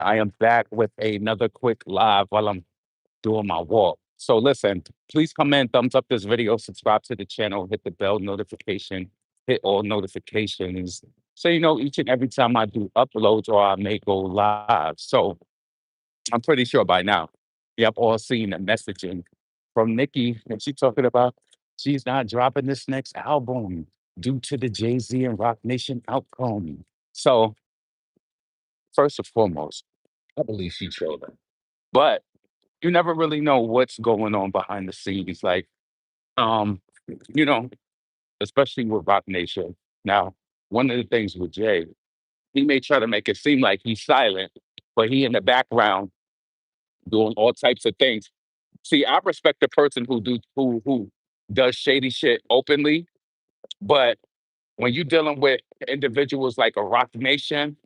I am back with another quick live while I'm doing my walk. So listen, please comment, thumbs up this video, subscribe to the channel, hit the bell notification, hit all notifications. So you know each and every time I do uploads or I may go live. So I'm pretty sure by now you have all seen the messaging from Nicki, and she talking about she's not dropping this next album due to the Jay-Z and Rock Nation outcome. So first and foremost, I believe she's trolling. But you never really know what's going on behind the scenes. Like, um, you know, especially with Rock Nation. Now, one of the things with Jay, he may try to make it seem like he's silent, but he in the background doing all types of things. See, I respect the person who does shady shit openly, but when you're dealing with individuals like a Rock Nation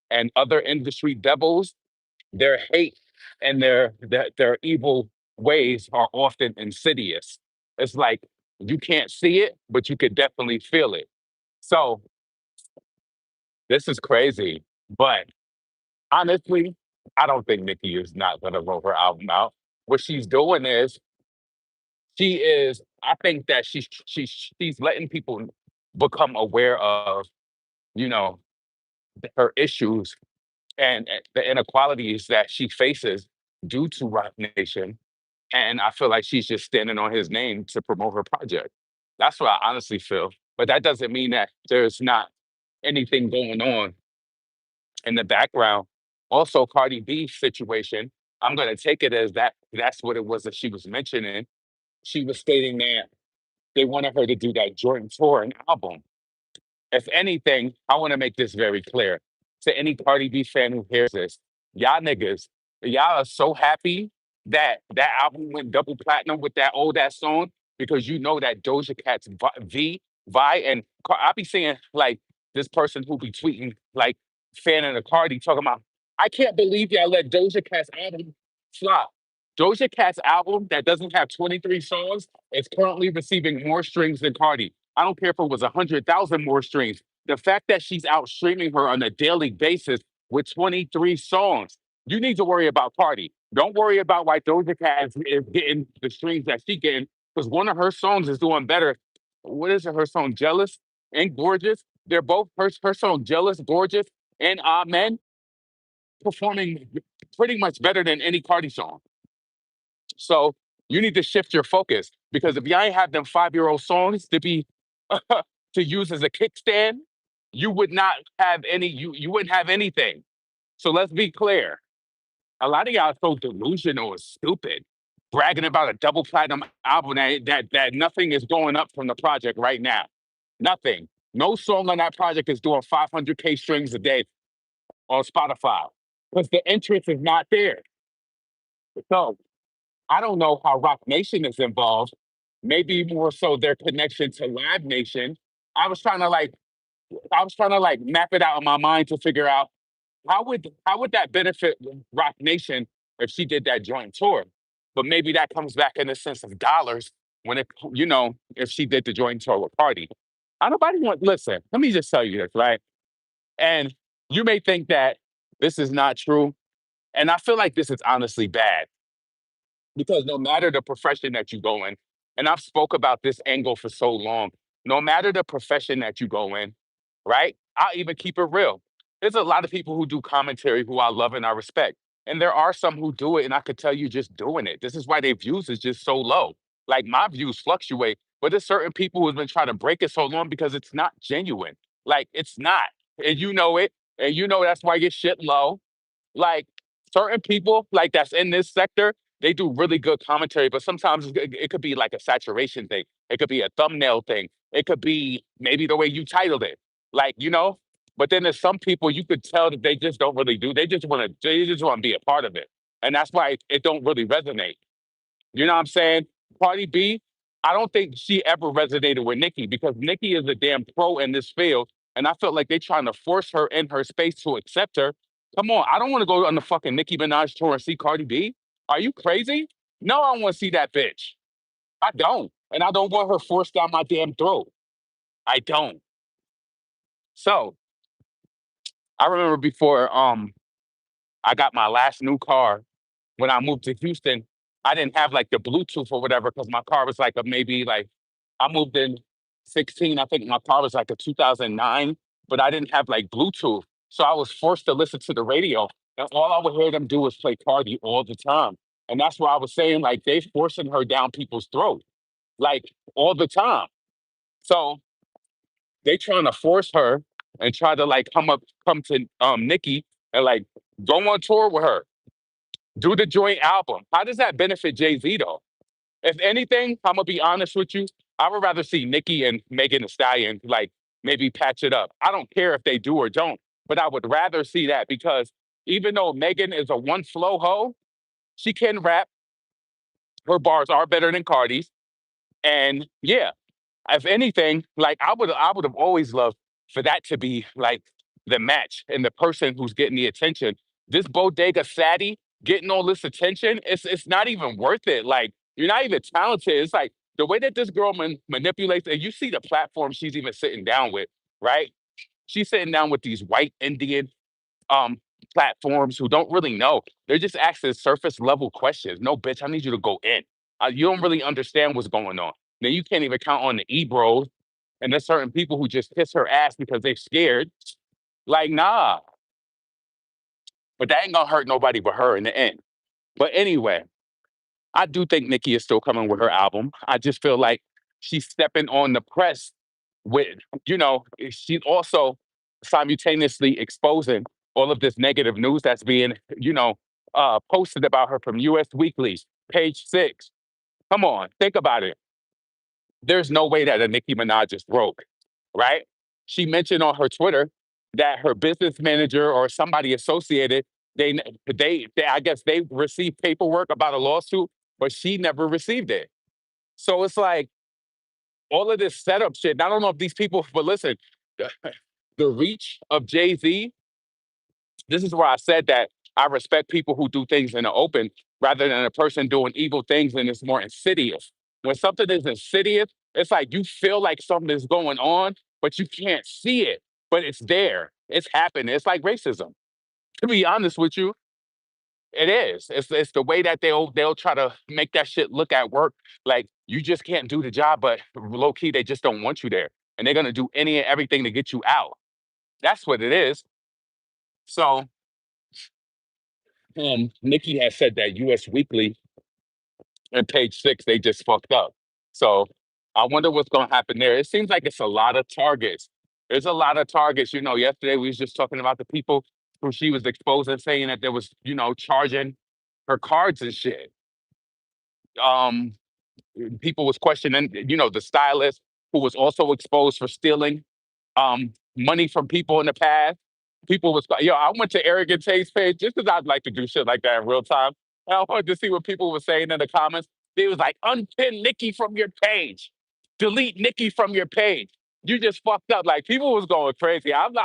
and other industry devils, their hate and their evil ways are often insidious. It's like you can't see it, but you could definitely feel it. So this is crazy. But honestly, I don't think Nicki is not gonna roll her album out. What she's doing is I think that she's letting people become aware of, you know, her issues and the inequalities that she faces due to Roc Nation. And I feel like she's just standing on his name to promote her project. That's what I honestly feel. But that doesn't mean that there's not anything going on in the background. Also, Cardi B's situation, I'm gonna take it as that's what it was that she was mentioning. She was stating that they wanted her to do that Jordan tour and album. If anything, I want to make this very clear to any Cardi B fan who hears this. Y'all niggas, y'all are so happy that that album went double platinum with that old ass song because you know that Doja Cat's Vi, and I be seeing like this person who be tweeting like fanning the Cardi talking about, I can't believe y'all let Doja Cat's album flop. Doja Cat's album that doesn't have 23 songs is currently receiving more streams than Cardi. I don't care if it was 100,000 more streams. The fact that she's out streaming her on a daily basis with 23 songs, you need to worry about Cardi. Don't worry about why Doja Cat is getting the streams that she's getting because one of her songs is doing better. What is it? Her song Jealous and Gorgeous. They're both her song Jealous, Gorgeous, and Amen performing pretty much better than any Cardi song. So you need to shift your focus because if y'all ain't have them 5-year-old songs to be to use as a kickstand, you would not have any. You wouldn't have anything. So let's be clear. A lot of y'all are so delusional and stupid, bragging about a double platinum album that nothing is going up from the project right now. Nothing. No song on that project is doing 500K streams a day on Spotify because the interest is not there. So I don't know how Rock Nation is involved. Maybe more so their connection to Live Nation. I was trying to like I was trying to like map it out in my mind to figure out how would that benefit Rock Nation if she did that joint tour. But maybe that comes back in the sense of dollars when if she did the joint tour with Cardi. I nobody want listen, let me just tell you this, right? And you may think that this is not true. And I feel like this is honestly bad because no matter the profession that you go in, and I've spoke about this angle for so long, no matter the profession that you go in, right? I'll even keep it real. There's a lot of people who do commentary who I love and I respect. And there are some who do it, and I could tell you just doing it. This is why their views is just so low. Like my views fluctuate, but there's certain people who've been trying to break it so long because it's not genuine. Like it's not. And you know it. And you know that's why your shit low. Like certain people, like that's in this sector, they do really good commentary, but sometimes it could be like a saturation thing. It could be a thumbnail thing. It could be maybe the way you titled it. Like, but then there's some people you could tell that they just don't really do. They just want to be a part of it. And that's why it don't really resonate. You know what I'm saying? Cardi B, I don't think she ever resonated with Nicki because Nicki is a damn pro in this field. And I felt like they trying to force her in her space to accept her. Come on, I don't want to go on the fucking Nicki Minaj tour and see Cardi B. Are you crazy? No, I don't want to see that bitch. I don't. And I don't want her forced down my damn throat. I don't. So I remember before I got my last new car when I moved to Houston. I didn't have like the Bluetooth or whatever because my car was like a maybe like I moved in 16. I think my car was like a 2009, but I didn't have like Bluetooth. So I was forced to listen to the radio. And all I would hear them do was play Cardi all the time. And that's why I was saying like they forcing her down people's throat, like all the time. So they trying to force her and try to like come to Nicki and like go on tour with her, do the joint album. How does that benefit Jay-Z though? If anything, I'm gonna be honest with you. I would rather see Nicki and Megan Thee Stallion like maybe patch it up. I don't care if they do or don't, but I would rather see that because even though Megan is a one flow hoe, she can rap. Her bars are better than Cardi's, and yeah, if anything, like I would have always loved for that to be like the match and the person who's getting the attention. This bodega fatty getting all this attention, it's not even worth it. Like you're not even talented. It's like the way that this girl manipulates, and you see the platform she's even sitting down with, right? She's sitting down with these white Indian um platforms who don't really know. They're just asking surface level questions. No, bitch, I need you to go in. You don't really understand what's going on. Then you can't even count on the Ebros and there's certain people who just kiss her ass because they're scared. Like, nah, but that ain't gonna hurt nobody but her in the end. But anyway, I do think Nicki is still coming with her album. I just feel like she's stepping on the press with, she's also simultaneously exposing all of this negative news that's being, posted about her from US Weekly, page six. Come on, think about it. There's no way that a Nicki Minaj is broke, right? She mentioned on her Twitter that her business manager or somebody associated, they I guess they received paperwork about a lawsuit, but she never received it. So it's like all of this setup shit. I don't know if these people, but listen, the reach of Jay Z, this is where I said that I respect people who do things in the open rather than a person doing evil things and it's more insidious. When something is insidious, it's like you feel like something is going on, but you can't see it, but it's there. It's happening. It's like racism. To be honest with you, it is. It's the way that they'll try to make that shit look at work like you just can't do the job, but low key they just don't want you there, and they're gonna do any and everything to get you out. That's what it is. So, Nikki has said that U.S. Weekly and Page Six they just fucked up. So, I wonder what's gonna happen there. It seems like it's a lot of targets. There's a lot of targets. Yesterday we was just talking about the people who she was exposing, saying that there was, charging her cards and shit. Um, People was questioning, the stylist who was also exposed for stealing money from people in the past. People was I went to Arrogant Taste page just because I'd like to do shit like that in real time. And I wanted to see what people were saying in the comments. They was like, unpin Nikki from your page. Delete Nikki from your page. You just fucked up. Like people was going crazy. I'm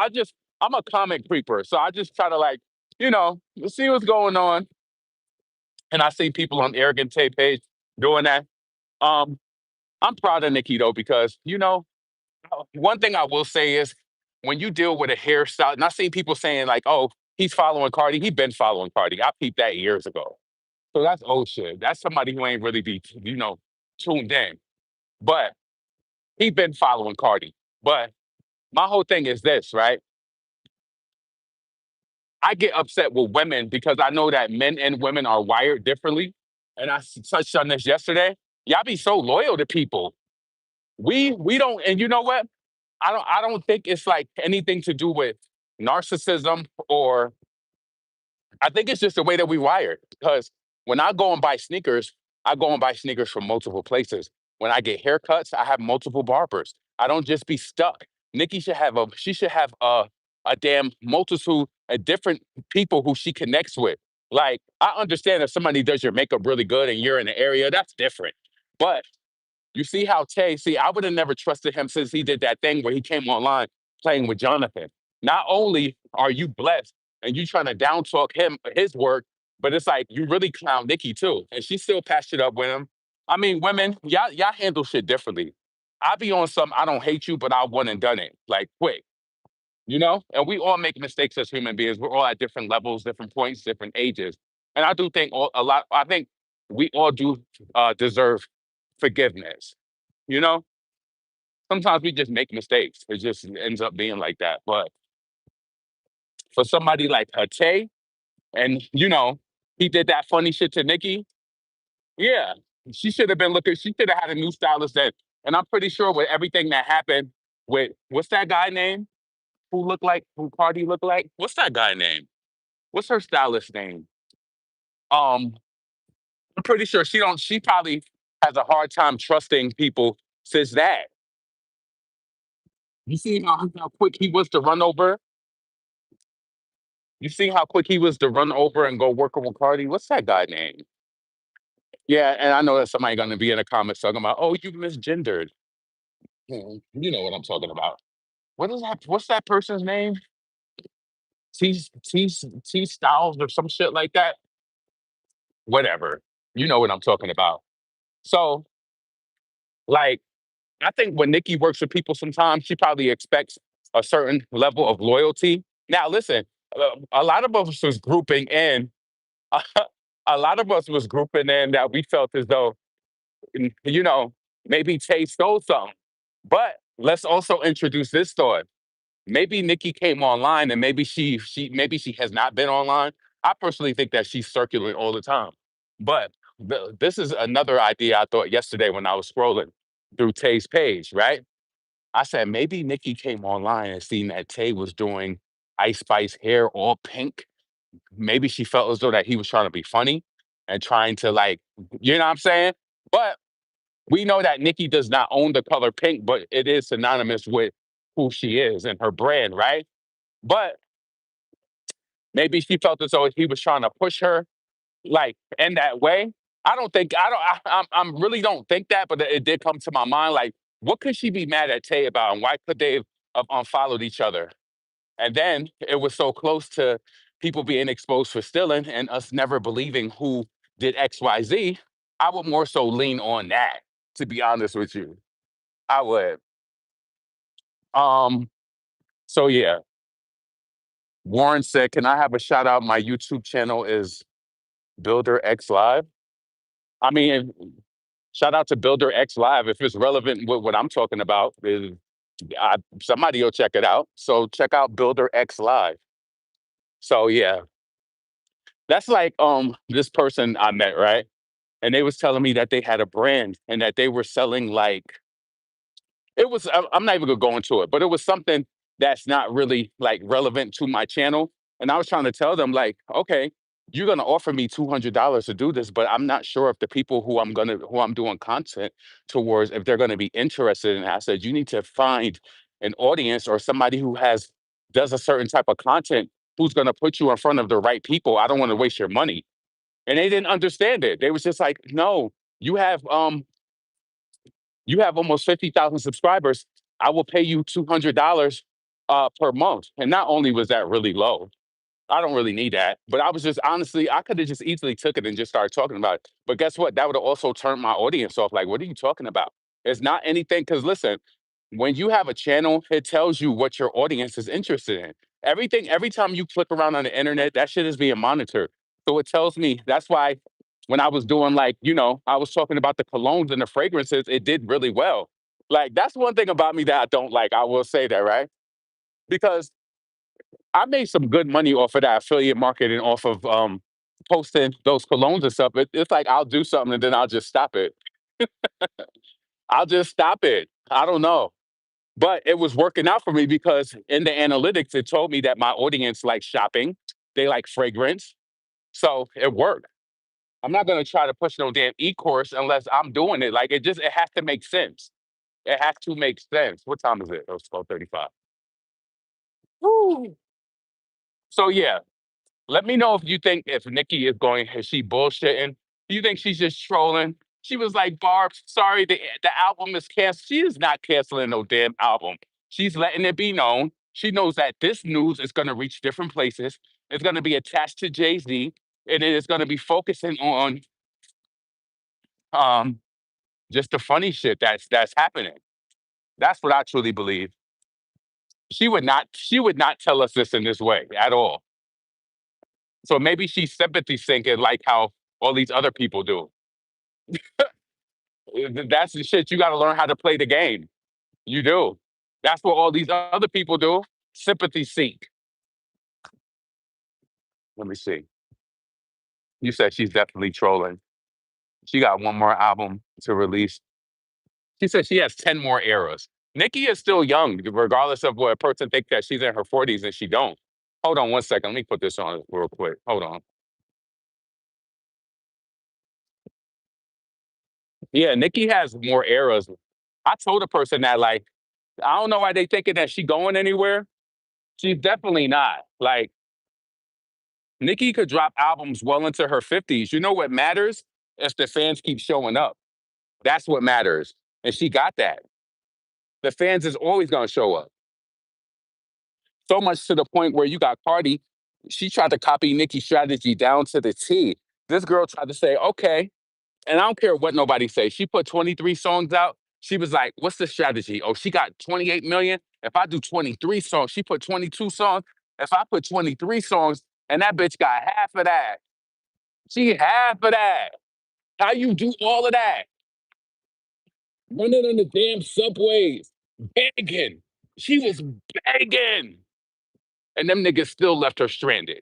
a comic creeper. So I just try to like, see what's going on. And I see people on Arrogant Tape page doing that. Um, I'm proud of Nikki though, because one thing I will say is when you deal with a hairstyle, and I've seen people saying like, "Oh, he's following Cardi." He been following Cardi. I peeped that years ago. So that's old shit. That's somebody who ain't really be tuned in. But he been following Cardi. But my whole thing is this, right? I get upset with women because I know that men and women are wired differently. And touched on this yesterday. Y'all be so loyal to people. We don't, and you know what? I don't think it's like anything to do with narcissism or I think it's just the way that we wired. Because when I go and buy sneakers, I go and buy sneakers from multiple places. When I get haircuts, I have multiple barbers. I don't just be stuck. Nikki should have a damn multitude of different people who she connects with. Like I understand if somebody does your makeup really good and you're in the area, that's different. But you see how I would have never trusted him since he did that thing where he came online playing with Jonathan. Not only are you blessed and you trying to down talk his work, but it's like you really clown Nikki too. And she still passed it up with him. I mean, women, y'all handle shit differently. I be on some I don't hate you, but I went and done it. Like quick. And we all make mistakes as human beings. We're all at different levels, different points, different ages. And I do think I think we all do deserve forgiveness. You know, sometimes we just make mistakes. It just ends up being like that. But for somebody like Tay, and he did that funny shit to Nicki. Yeah, she should have been looking. She should have had a new stylist then. And I'm pretty sure with everything that happened with what's that guy name who Cardi looked like? What's that guy name? What's her stylist name? Um, I'm pretty sure she don't. She probably has a hard time trusting people since that. You see how quick he was to run over. You see how quick he was to run over and go work with Cardi. What's that guy name? Yeah, and I know that somebody going to be in the comments talking about, oh, you misgendered. You know what I'm talking about. What is that? What's that person's name? T Styles or some shit like that. Whatever. You know what I'm talking about. So, like, I think when Nikki works with people, sometimes she probably expects a certain level of loyalty. Now, listen, a lot of us was grouping in. A lot of us was grouping in that we felt as though, you know, maybe Tay stole something. But let's also introduce this thought. Maybe Nikki came online and maybe she has not been online. I personally think that she's circulating all the time. But this is another idea I thought yesterday when I was scrolling through Tay's page, right? I said maybe Nikki came online and seen that Tay was doing Ice Spice hair all pink. Maybe she felt as though that he was trying to be funny and trying to like, you know what I'm saying? But we know that Nikki does not own the color pink, but it is synonymous with who she is and her brand, right? But maybe she felt as though he was trying to push her like in that way. I don't I'm really don't think that, but it did come to my mind. Like, what could she be mad at Tay about, and why could they have unfollowed each other? And then it was so close to people being exposed for stealing and us never believing who did XYZ. I would more so lean on that, to be honest with you. I would. Um, so yeah. Warren said, can I have a shout out? My YouTube channel is Builder X Live. I mean, shout out to Builder X Live. If it's relevant with what I'm talking about, somebody will check it out. So check out Builder X Live. So yeah, that's like this person I met, right? And they was telling me that they had a brand and that they were selling like I'm not even gonna go into it, but it was something that's not really like relevant to my channel. And I was trying to tell them, like, okay, you're gonna offer me $200 to do this, but I'm not sure if the people who I'm doing content towards, if they're gonna be interested in it. I said, you need to find an audience or somebody who does a certain type of content who's gonna put you in front of the right people. I don't want to waste your money. And they didn't understand it. They was just like, no, you have um you have almost 50,000 subscribers. I will pay you $200 per month. And not only was that really low, I don't really need that. But I was just honestly, I could have just easily took it and just started talking about it. But guess what? That would have also turned my audience off. Like, what are you talking about? It's not anything. Because listen, when you have a channel, it tells you what your audience is interested in. Every time you click around on the internet, that shit is being monitored. So it tells me that's why when I was doing like, I was talking about the colognes and the fragrances, it did really well. Like, that's one thing about me that I don't like. I will say that, right? Because I made some good money off of that affiliate marketing off of posting those colognes and stuff. It's like I'll do something and then I'll just stop it. I'll just stop it. I don't know. But it was working out for me because in the analytics, it told me that my audience likes shopping. They like fragrance. So it worked. I'm not gonna try to push no damn e-course unless I'm doing it. Like it has to make sense. It has to make sense. What time is it? Oh, it's 12:35. Woo. So yeah, let me know if you think if Nikki is she bullshitting? Do you think she's just trolling? She was like, Barb, sorry, the album is canceled. She is not canceling no damn album. She's letting it be known. She knows that this news is going to reach different places. It's going to be attached to Jay-Z, and it is going to be focusing on um, just the funny shit that's happening. That's what I truly believe. She would not tell us this in this way at all. So maybe she's sympathy sinking like how all these other people do. That's the shit. You got to learn how to play the game. You do. That's what all these other people do. Sympathy seek. Let me see. You said she's definitely trolling. She got one more album to release. She said she has 10 more eras. Nicki is still young, regardless of what a person thinks that she's in her 40s and she don't. Hold on one second. Let me put this on real quick. Hold on. Yeah, Nicki has more eras. I told a person that, like, I don't know why they thinking that she going anywhere. She's definitely not. Like, Nicki could drop albums well into her 50s. You know what matters? If the fans keep showing up. That's what matters. And she got that. The fans is always gonna show up. So much to the point where you got Cardi, she tried to copy Nicki's strategy down to the T. This girl tried to say, okay, and I don't care what nobody says. She put 23 songs out. She was like, what's the strategy? Oh, she got 28 million. If I do 23 songs, she put 22 songs. If I put 23 songs and that bitch got half of that, she half of that. How you do all of that? Running on the damn subways, begging. She was begging. And them niggas still left her stranded.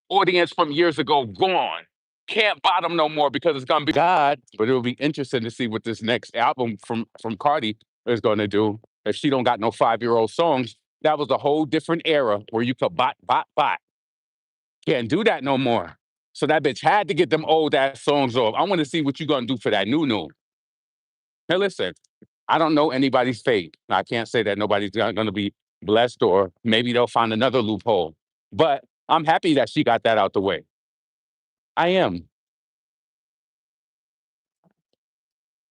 Audience from years ago gone. Can't bottom no more because it's gonna be God. But it'll be interesting to see what this next album from Cardi is gonna do. If she don't got no 5-year-old songs, that was a whole different era where you could bot. Can't do that no more. So that bitch had to get them old ass songs off. I want to see what you gonna do for that new. Hey, listen, I don't know anybody's fate. I can't say that nobody's gonna be blessed or maybe they'll find another loophole. But I'm happy that she got that out the way. I am.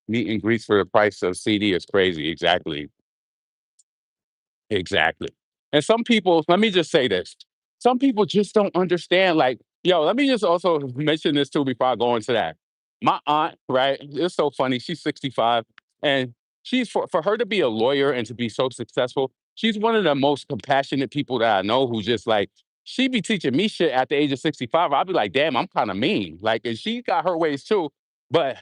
Meet and greets for the price of CD is crazy. Exactly. Exactly. And some people, let me just say this. Some people just don't understand. Like, yo, let me just also mention this too before I go into that. My aunt, right? It's so funny. She's 65 and she's for her to be a lawyer and to be so successful, she's one of the most compassionate people that I know who just like she be teaching me shit at the age of 65. I'll be like, damn, I'm kind of mean. Like, and she got her ways too, but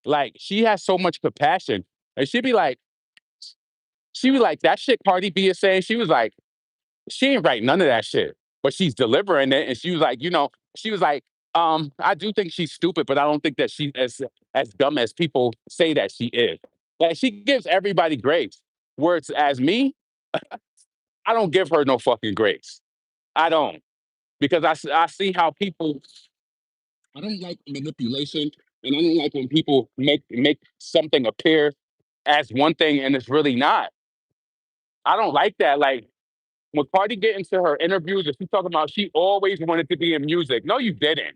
like she has so much compassion. And she be like, that shit Cardi B is saying, she was like, she ain't write none of that shit, but she's delivering it. And she was like, she was like, I do think she's stupid, but I don't think that she's as dumb as people say that she is. Like she gives everybody grace. Whereas as me, I don't give her no fucking grace. I don't. Because I see how people I don't like manipulation and I don't like when people make something appear as one thing and it's really not. I don't like that. Like when Cardi get into her interviews and she's talking about she always wanted to be in music. No, you didn't.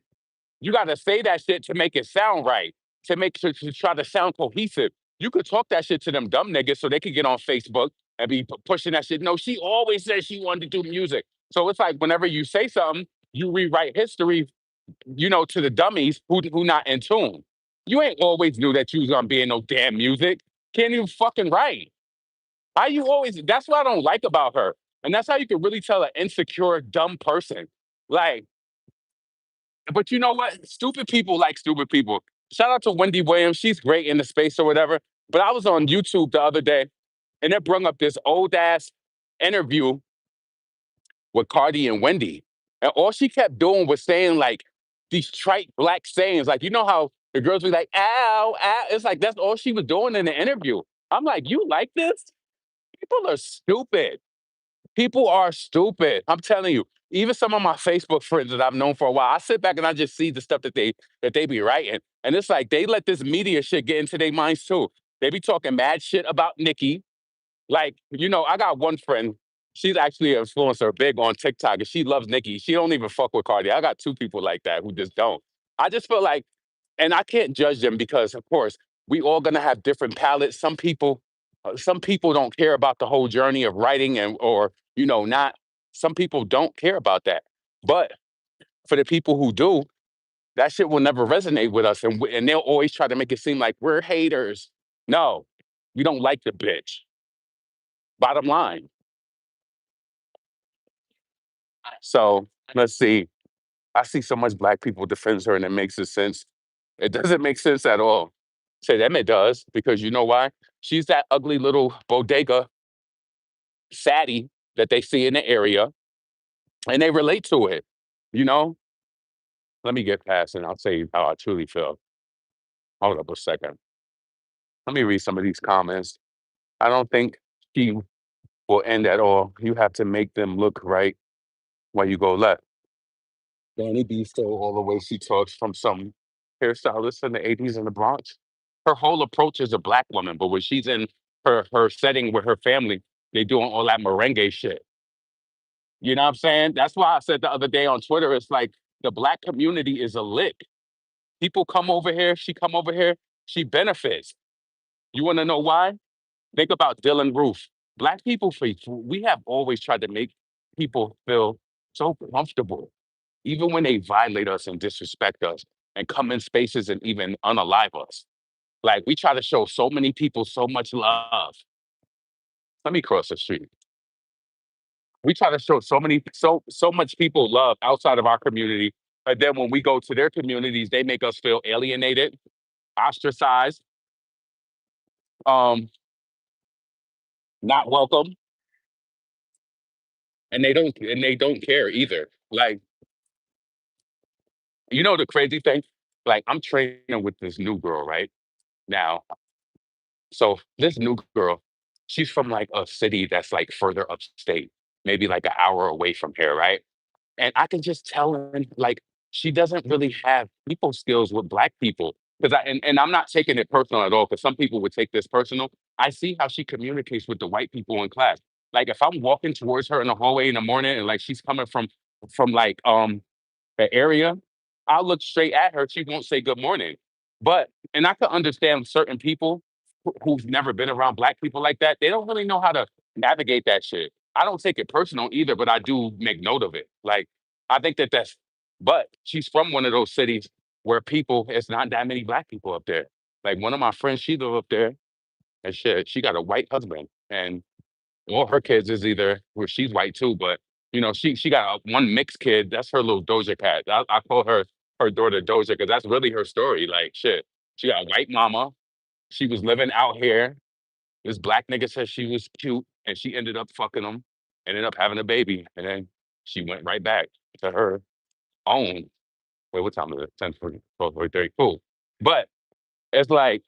You got to say that shit to make it sound right, to try to sound cohesive. You could talk that shit to them dumb niggas so they could get on Facebook and be pushing that shit. No, she always said she wanted to do music. So it's like whenever you say something, you rewrite history, to the dummies who not in tune. You ain't always knew that you was gonna be in no damn music. Can't even fucking write. How you always? That's what I don't like about her, and that's how you can really tell an insecure, dumb person. Like, but you know what? Stupid people like stupid people. Shout out to Wendy Williams. She's great in the space or whatever. But I was on YouTube the other day, and it brought up this old ass interview with Cardi and Wendy, and all she kept doing was saying like these trite black sayings. Like, you know how the girls be like, "Ow, ow." It's like that's all she was doing in the interview. I'm like, you like this? People are stupid. People are stupid. I'm telling you. Even some of my Facebook friends that I've known for a while, I sit back and I just see the stuff that they be writing, and it's like they let this media shit get into their minds too. They be talking mad shit about Nicki. Like, I got one friend. She's actually an influencer, big on TikTok, and she loves Nicki. She don't even fuck with Cardi. I got two people like that who just don't. I just feel like, and I can't judge them because, of course, we all gonna have different palettes. Some people don't care about the whole journey of writing and or not. Some people don't care about that. But for the people who do, that shit will never resonate with us, and they'll always try to make it seem like we're haters. No, we don't like the bitch. Bottom line. So let's see. I see so much black people defend her and it makes sense. It doesn't make sense at all. To them, it does, because you know why? She's that ugly little bodega fatty that they see in the area and they relate to it. You know, let me get past and I'll say how I truly feel. Hold up a second. Let me read some of these comments. I don't think she will end at all. You have to make them look right when you go left. Danny B stole all the way she talks from some hairstylist in the 80s in the Bronx. Her whole approach is a black woman, but when she's in her setting with her family, they doing all that merengue shit. You know what I'm saying? That's why I said the other day on Twitter, it's like the black community is a lick. People come over here, she come over here, she benefits. You want to know why? Think about Dylan Roof. Black people, we have always tried to make people feel so comfortable, even when they violate us and disrespect us and come in spaces and even unalive us. Like we try to show so many people so much love. Let me cross the street. We try to show so much people love outside of our community. And then when we go to their communities, they make us feel alienated, ostracized, um, not welcome, and they don't care either. Like, you know the crazy thing? Like I'm training with this new girl right now. So this new girl, she's from like a city that's like further upstate, maybe like an hour away from here, right? And I can just tell her, like, she doesn't really have people skills with black people. And I'm not taking it personal at all, because some people would take this personal. I see how she communicates with the white people in class. Like if I'm walking towards her in the hallway in the morning and like she's coming from like the area, I'll look straight at her. She won't say good morning. But and I can understand certain people who've never been around black people like that. They don't really know how to navigate that shit. I don't take it personal either, but I do make note of it. Like I think that that's. But she's from one of those cities where people, it's not that many black people up there. Like one of my friends, she live up there, and shit, she got a white husband, and all her kids is either, well, she's white too, but you know, she got one mixed kid. That's her little Doja Cat. I call her daughter Doja because that's really her story. Like shit, she got a white mama. She was living out here. This black nigga said she was cute, and she ended up fucking him, ended up having a baby, and then she went right back to her own. Wait, what time is it? 10:40, 12:30. Cool. But it's like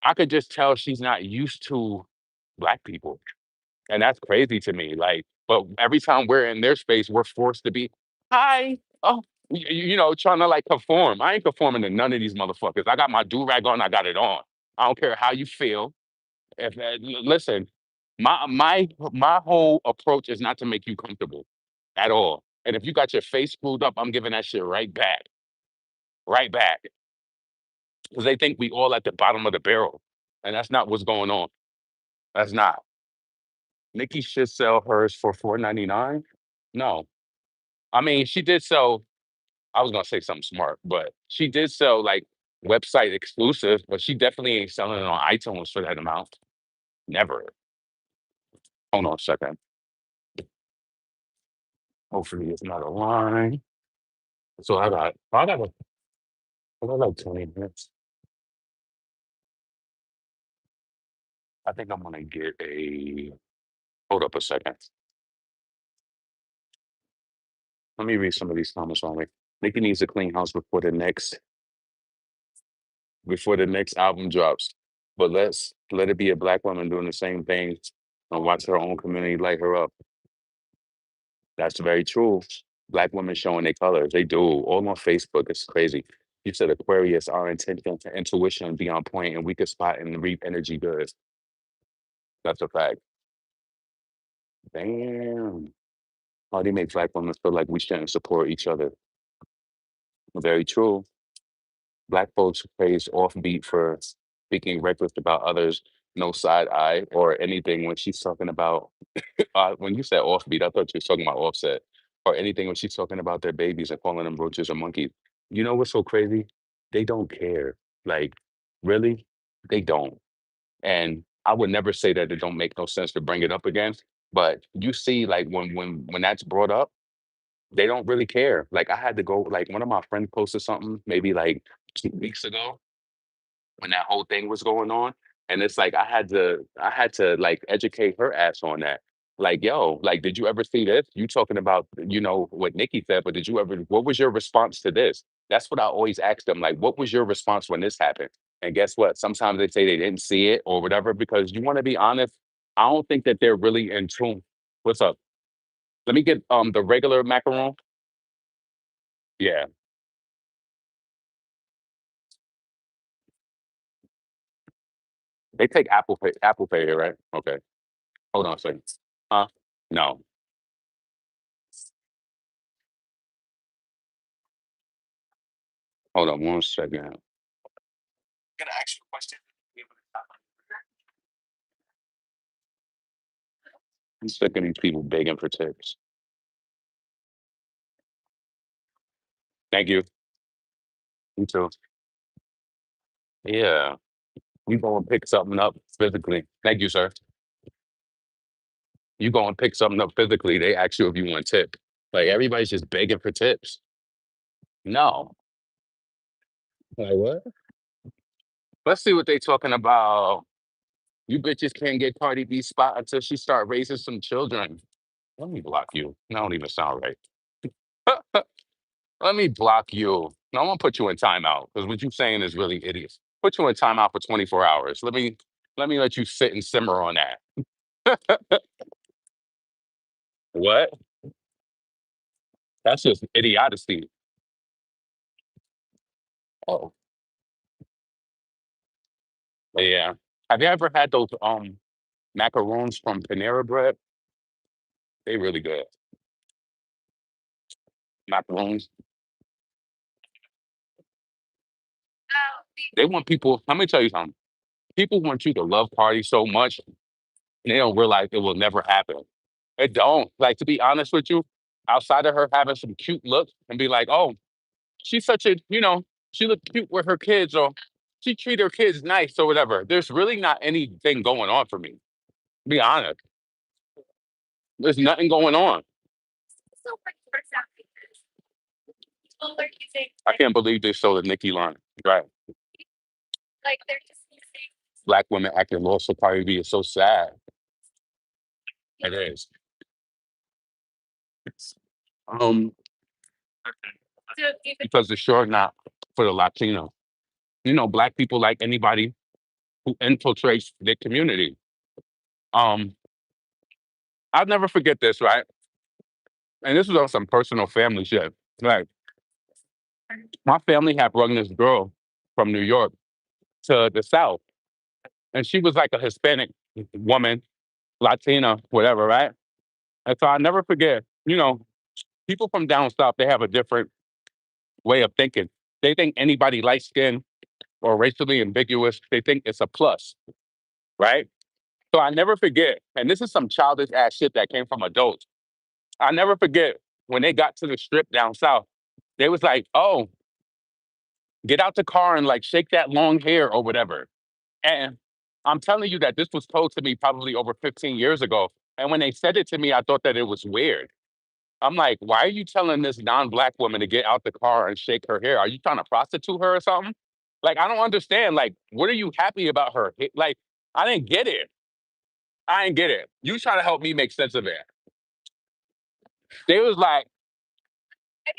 I could just tell she's not used to black people. And that's crazy to me. Like, but every time we're in their space, we're forced to be, hi, oh, you know, trying to like conform. I ain't conforming to none of these motherfuckers. I got my do rag on. I got it on. I don't care how you feel. If listen, my whole approach is not to make you comfortable at all. And if you got your face screwed up, I'm giving that shit right back, because they think we all at the bottom of the barrel, and that's not what's going on. That's not. Nicki should sell hers for 4.99. No, I mean, she did sell, I was gonna say something smart, but she did sell like website exclusive, but she definitely ain't selling it on iTunes for that amount. Never. Hold on a second. Hopefully it's not a line. So I got like 20 minutes. I think I'm gonna get a, hold up a second. Let me read some of these comments on me. Nicki needs to clean house before the next album drops. But let's let it be a black woman doing the same thing and watch her own community light her up. That's very true. Black women showing their colors. They do. All on Facebook. It's crazy. You said Aquarius, our intuition be on point and we could spot and reap energy goods. That's a fact. Damn. Oh, they make black women feel like we shouldn't support each other. Very true. Black folks praise offbeat for speaking reckless about others, no side eye or anything when she's talking about when you said offbeat, I thought you were talking about offset or anything when she's talking about their babies and calling them roaches or monkeys. You know what's so crazy? They don't care. Like, really? They don't. And I would never say that it don't make no sense to bring it up again. But you see, like when that's brought up, They don't really care. Like I had to go. Like one of my friends posted something maybe like 2 weeks ago when that whole thing was going on. And it's like I had to like educate her ass on that. Like, yo, like, did you ever see this? You talking about, what Nikki said, but did you ever what was your response to this? That's what I always ask them. Like, what was your response when this happened? And guess what? Sometimes they say they didn't see it or whatever, because you want to be honest, I don't think that they're really in tune. What's up? Let me get the regular macaron. Yeah. They take Apple Pay here, right? Okay. Hold on a second. Huh? No. Hold on one second. Gonna ask you a question. I'm sick of these people begging for tips. Thank you. You too. Yeah. You go and pick something up physically. Thank you, sir. You go and pick something up physically. They ask you if you want tip. Like everybody's just begging for tips. No. Like what? Let's see what they talking about. You bitches can't get Cardi B spot until she start raising some children. Let me block you. That don't even sound right. Let me block you. No, I'm gonna put you in timeout because what you saying is really idiot. Put you in timeout for 24 hours. Let me let you sit and simmer on that. What? That's just idiocy. Oh, yeah. Have you ever had those macaroons from Panera Bread? They really good. Macaroons. They want people. Let me tell you something. People want you to love Cardi so much, and they don't realize it will never happen. It don't. Like to be honest with you, outside of her having some cute looks and be like, oh, she's such a, she looked cute with her kids, or she treat her kids nice or whatever. There's really not anything going on for me. Be honest. There's nothing going on. I can't believe they stole the Nicki line. Right. Black women acting low so Cardi B is so sad. It is. Um, because it's sure not for the Latino. Black people like anybody who infiltrates their community. Um, I'll never forget this, right? And this was on some personal family shit. Like my family had brought this girl from New York to the South, and she was like a Hispanic woman, Latina, whatever, right? And so I never forget. People from down south, they have a different way of thinking. They think anybody light skinned or racially ambiguous, they think it's a plus, right? So I never forget, and this is some childish ass shit that came from adults. I never forget when they got to the strip down south, they was like, oh, get out the car and like shake that long hair or whatever. And I'm telling you that this was told to me probably over 15 years ago. And when they said it to me, I thought that it was weird. I'm like, why are you telling this non-black woman to get out the car and shake her hair? Are you trying to prostitute her or something? Like, I don't understand. Like, what are you happy about her? Like, I didn't get it. I didn't get it. You trying to help me make sense of it. They was like,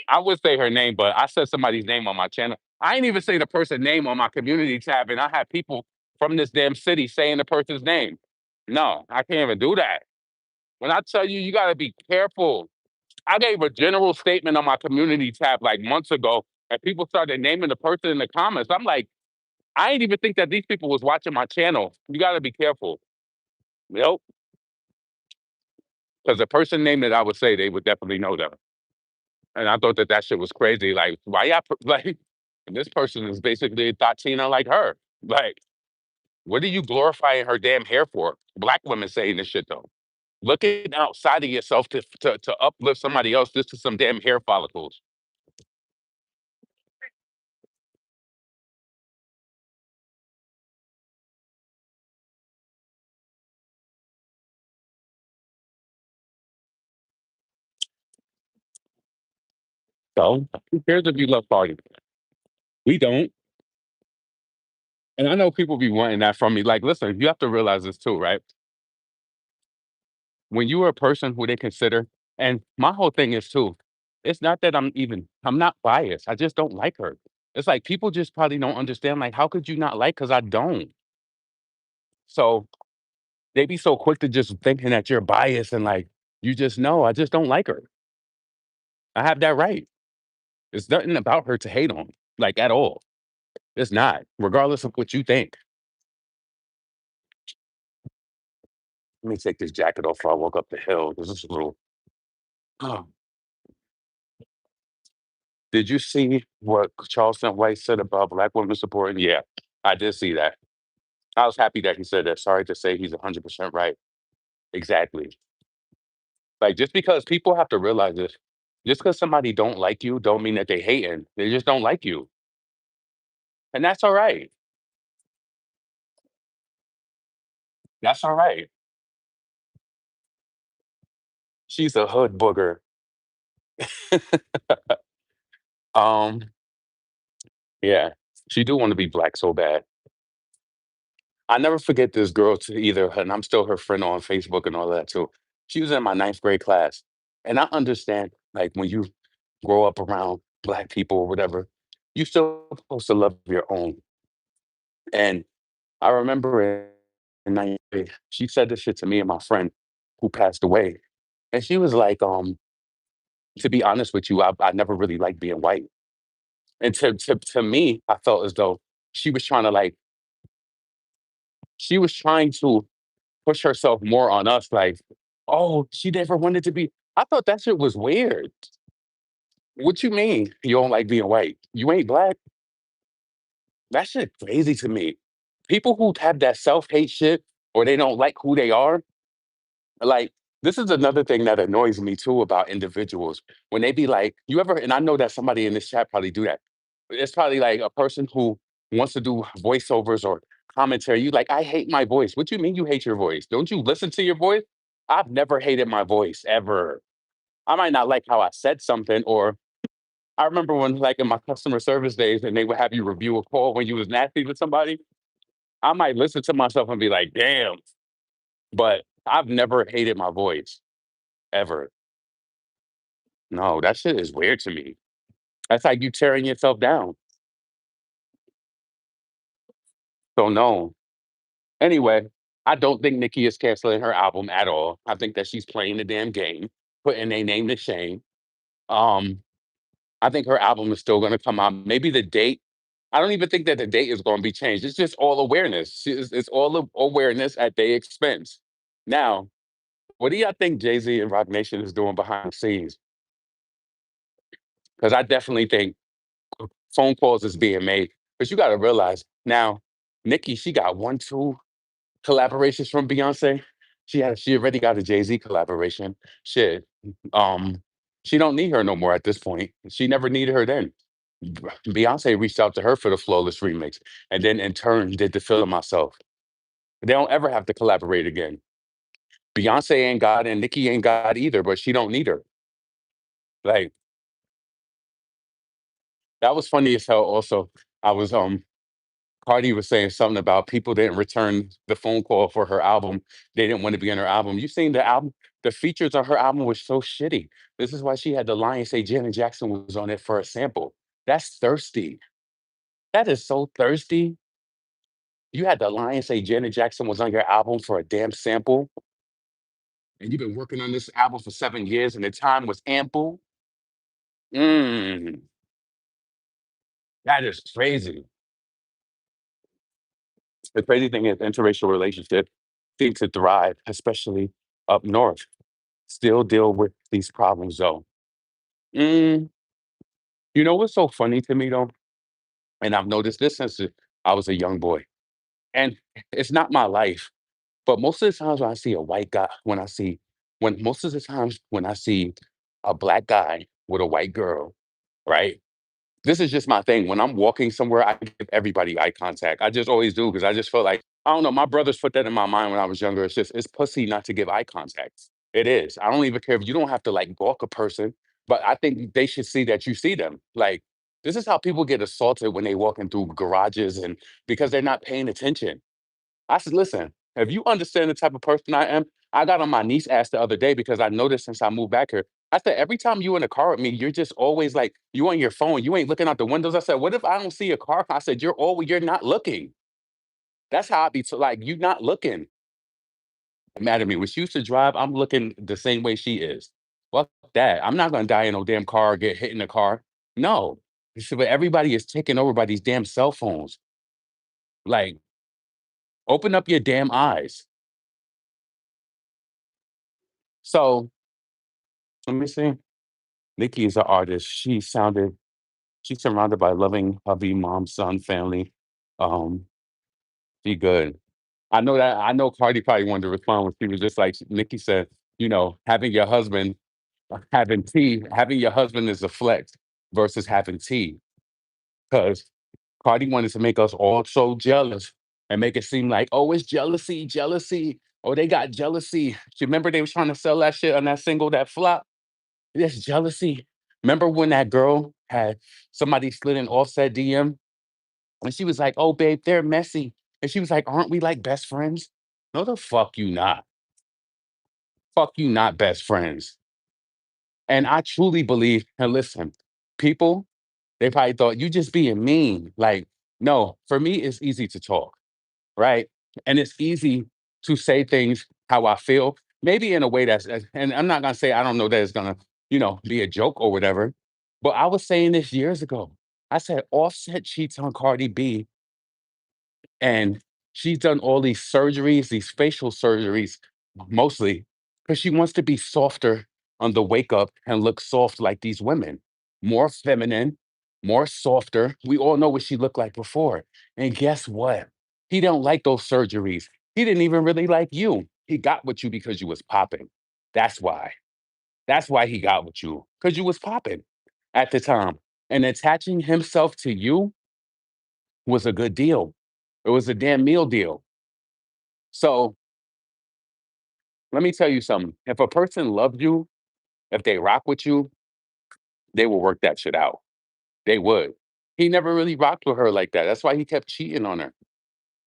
I would say her name, but I said somebody's name on my channel. I ain't even say the person's name on my community tab, and I had people from this damn city saying the person's name. No, I can't even do that. When I tell you, you got to be careful. I gave a general statement on my community tab like months ago, and people started naming the person in the comments. I'm like, I didn't even think that these people was watching my channel. You got to be careful. Yep, because the person name that I would say, they would definitely know them. And I thought that that shit was crazy. Like, why y'all like? And this person is basically a Latina like her. Like, what are you glorifying her damn hair for? Black women saying this shit though. Looking outside of yourself to uplift somebody else just to some damn hair follicles. So who cares if you love Cardi? We don't. And I know people be wanting that from me. Like, listen, you have to realize this too, right? When you are a person who they consider, and my whole thing is too, it's not that I'm not biased. I just don't like her. It's like people just probably don't understand. Like, how could you not like? Because I don't. So they be so quick to just thinking that you're biased and like you just know. I just don't like her. I have that right. It's nothing about her to hate on, like at all. It's not, regardless of what you think. Let me take this jacket off before I walk up the hill. This is a little. Oh, did you see what Charleston White said about black women supporting? Yeah, I did see that. I was happy that he said that. Sorry to say he's 100% right. Exactly. Like just because people have to realize this, just because somebody don't like you, don't mean that they hating. They just don't like you, and that's all right. That's all right. She's a hood booger. um, yeah, she do want to be black so bad. I never forget this girl to either, and I'm still her friend on Facebook and all that too. She was in my ninth grade class, and I understand like when you grow up around black people or whatever, you still supposed to love your own. And I remember in ninth grade, she said this shit to me and my friend who passed away, and she was like, "To be honest with you, I never really liked being white." And to me, I felt as though she was trying to like she was trying to push herself more on us, like, "Oh, she never wanted to be." I thought that shit was weird. What you mean you don't like being white? You ain't black? That shit crazy to me. People who have that self-hate shit or they don't like who they are, like, this is another thing that annoys me too about individuals. When they be like, you ever, and I know that somebody in this chat probably do that. It's probably like a person who wants to do voiceovers or commentary. You like, I hate my voice. What you mean you hate your voice? Don't you listen to your voice? I've never hated my voice ever. I might not like how I said something, or I remember when, like, in my customer service days, and they would have you review a call when you was nasty to somebody. I might listen to myself and be like, "Damn," but I've never hated my voice ever. No, that shit is weird to me. That's like you tearing yourself down. So no. Anyway, I don't think Nicki is canceling her album at all. I think that she's playing the damn game, putting their name to shame. Um, I think her album is still gonna come out. Maybe the date. I don't even think that the date is gonna be changed. It's just all awareness. It's all awareness at their expense. Now, what do y'all think Jay-Z and Roc Nation is doing behind the scenes? Because I definitely think phone calls is being made. But you gotta realize now, Nicki, she got 1, 2 collaborations from Beyonce. She already got a Jay-Z collaboration. Shit. Um, she don't need her no more at this point. She never needed her then. Beyonce reached out to her for the Flawless remix, and then in turn did the Feeling Myself. They don't ever have to collaborate again. Beyonce ain't God and Nicki ain't God either, but she don't need her. Like, that was funny as hell also. I was Cardi was saying something about people didn't return the phone call for her album. They didn't want to be on her album. You seen the album? The features on her album was so shitty. This is why she had the line say Janet Jackson was on it for a sample. That's thirsty. That is so thirsty. You had the line say Janet Jackson was on your album for a damn sample, and you've been working on this album for 7 years, and the time was ample. Mm, that is crazy. The crazy thing is, interracial relationships seem to thrive, especially up north. Still deal with these problems though. Mm, you know what's so funny to me though? And I've noticed this since I was a young boy. And it's not my life, but most of the times when I see a white guy, when most of the times when I see a black guy with a white girl, right? This is just my thing. When I'm walking somewhere, I give everybody eye contact. I just always do because I just feel like I don't know. My brothers put that in my mind when I was younger. It's pussy not to give eye contact. It is. I don't even care if you don't have to like gawk a person. But I think they should see that you see them. Like, this is how people get assaulted when they walking through garages and because they're not paying attention. I said, listen, if you understand the type of person I am, I got on my niece ass the other day because I noticed since I moved back here. I said, every time you in a car with me, you're just always like, you on your phone, you ain't looking out the windows. I said, what if I don't see a car? I said, you're not looking. That's how I be like, you not looking. Mad at me. When she used to drive, I'm looking the same way she is. Fuck that. I'm not gonna die in no damn car or get hit in the car. No. But everybody is taken over by these damn cell phones. Like, open up your damn eyes. So let me see. Nicki is an artist. She's surrounded by loving hubby, mom, son, family. Um, she good. I know Cardi probably wanted to respond when she was just like Nicki said, having your husband having tea, having your husband is a flex versus having tea. Because Cardi wanted to make us all so jealous and make it seem like, oh, it's jealousy, jealousy. Oh, they got jealousy. You remember they was trying to sell that shit on that single that flop? That's jealousy. Remember when that girl had somebody slid an offset DM and she was like, oh, babe, they're messy. And she was like, aren't we like best friends? No, the fuck you not. Fuck you not best friends. And I truly believe, and listen, people, they probably thought you just being mean. Like, no, for me, it's easy to talk, right? And it's easy to say things how I feel, maybe in a way and I'm not gonna say I don't know that it's gonna, be a joke or whatever. But I was saying this years ago. I said Offset cheats on Cardi B and she's done all these surgeries, these facial surgeries, mostly because she wants to be softer on the wake up and look soft like these women, more feminine, more softer. We all know what she looked like before. And guess what? He don't like those surgeries. He didn't even really like you. He got with you because you was popping. That's why. That's why he got with you because you was popping at the time. And attaching himself to you was a good deal. It was a damn meal deal. So let me tell you something. If a person loves you, if they rock with you, they will work that shit out. They would. He never really rocked with her like that. That's why he kept cheating on her.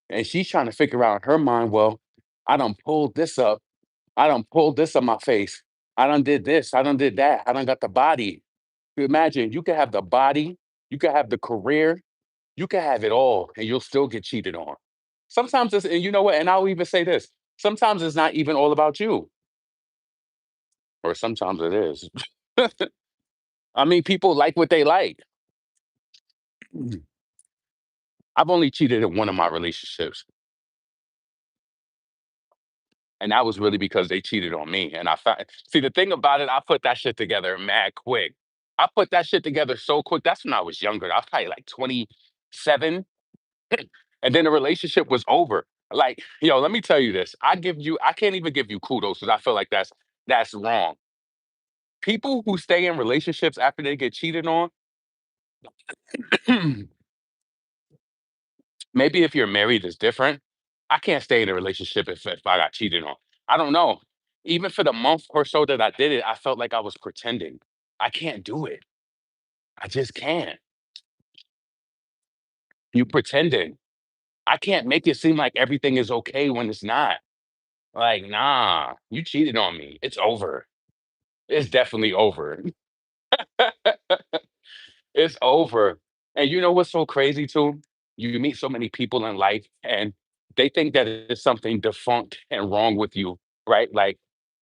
And she's trying to figure out in her mind, well, I done pulled this up. I done pulled this on my face. I done did this. I done did that. I done got the body. Imagine you could have the body, you could have the career, you can have it all, and you'll still get cheated on. Sometimes it's, and you know what? And I'll even say this: sometimes it's not even all about you, or sometimes it is. I mean, people like what they like. I've only cheated in one of my relationships, and that was really because they cheated on me. And I found, see, the thing about it, I put that shit together mad quick. I put that shit together so quick. That's when I was younger. I was probably like 27. And then the relationship was over. Like, let me tell you this. I can't even give you kudos because I feel like that's wrong. People who stay in relationships after they get cheated on, maybe if you're married, it's different. I can't stay in a relationship if I got cheated on. I don't know. Even for the month or so that I did it, I felt like I was pretending. I can't do it. I just can't. You pretending. I can't make it seem like everything is okay when it's not. Like, nah, you cheated on me. It's over. It's definitely over. It's over. And you know what's so crazy too? You meet so many people in life and they think that it's something defunct and wrong with you, right? Like,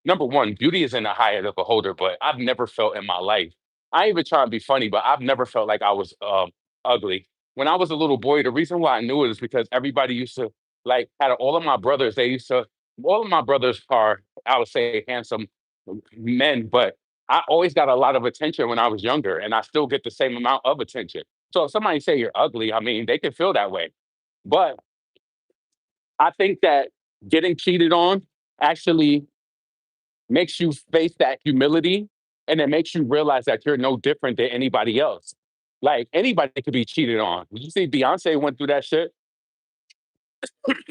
number one, beauty is in the eye of the beholder, but I've never felt in my life. I ain't even try to be funny, but I've never felt like I was ugly. When I was a little boy, the reason why I knew it is because everybody used to like out of all of my brothers, all of my brothers are, I would say, handsome men, but I always got a lot of attention when I was younger, and I still get the same amount of attention. So if somebody say you're ugly, I mean, they can feel that way. But I think that getting cheated on actually makes you face that humility, and it makes you realize that you're no different than anybody else. Like anybody could be cheated on. You see, Beyonce went through that shit.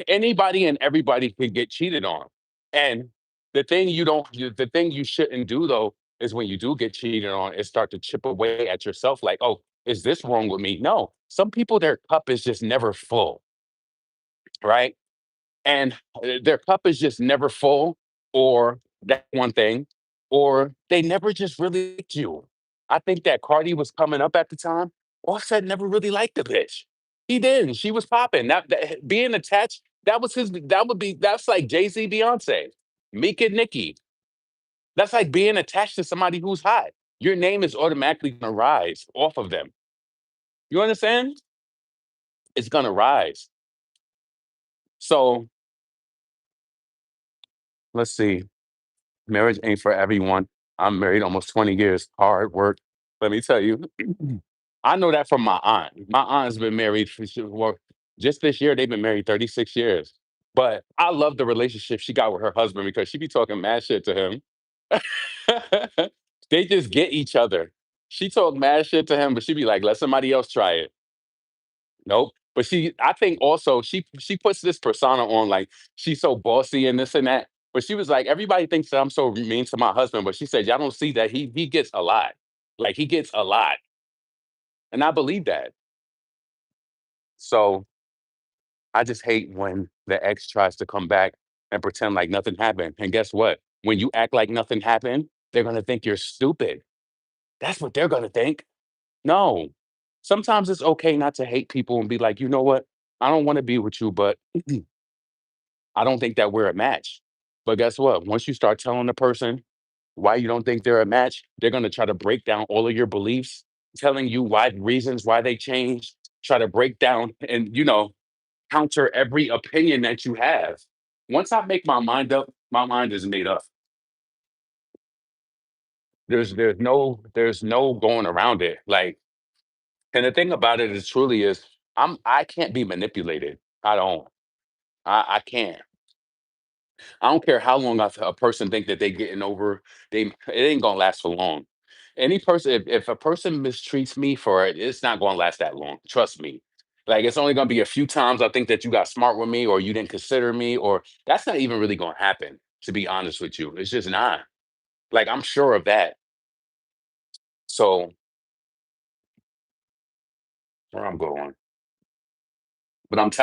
Anybody and everybody could get cheated on. And the thing you shouldn't do though is when you do get cheated on, it start to chip away at yourself like, "Oh, is this wrong with me?" No. Some people, their cup is just never full, right? And their cup is just never full, or that one thing, or they never just really liked you. I think that Cardi was coming up at the time. Offset never really liked the bitch. He didn't. She was popping. Being attached, that was his. That's like Jay Z, Beyonce, Meek and Nicki. That's like being attached to somebody who's hot. Your name is automatically gonna rise off of them. You understand? It's gonna rise. So let's see. Marriage ain't for everyone. I'm married almost 20 years. Hard work. Let me tell you. I know that from my aunt. My aunt's been married well, just this year, they've been married 36 years. But I love the relationship she got with her husband because she be talking mad shit to him. They just get each other. She talk mad shit to him, but she be like, let somebody else try it. Nope. But I think also she puts this persona on like she's so bossy and this and that. But she was like, everybody thinks that I'm so mean to my husband, but she said, y'all don't see that he gets a lot. Like he gets a lot. And I believe that. So I just hate when the ex tries to come back and pretend like nothing happened. And guess what? When you act like nothing happened, they're gonna think you're stupid. That's what they're gonna think. No. Sometimes it's okay not to hate people and be like, you know what? I don't want to be with you, but I don't think that we're a match. But guess what? Once you start telling the person why you don't think they're a match, they're going to try to break down all of your beliefs, telling you why reasons why they changed, try to break down and, counter every opinion that you have. Once I make my mind up, my mind is made up. There's no going around it. Like, and the thing about it is truly is I can't be manipulated. I don't. I can't. I don't care how long a person think that they getting over. It ain't gonna last for long. Any person, if a person mistreats me for it, it's not gonna last that long. Trust me. Like it's only gonna be a few times I think that you got smart with me, or you didn't consider me, or that's not even really gonna happen. To be honest with you, it's just not. Like I'm sure of that. So where I'm going, but I'm telling.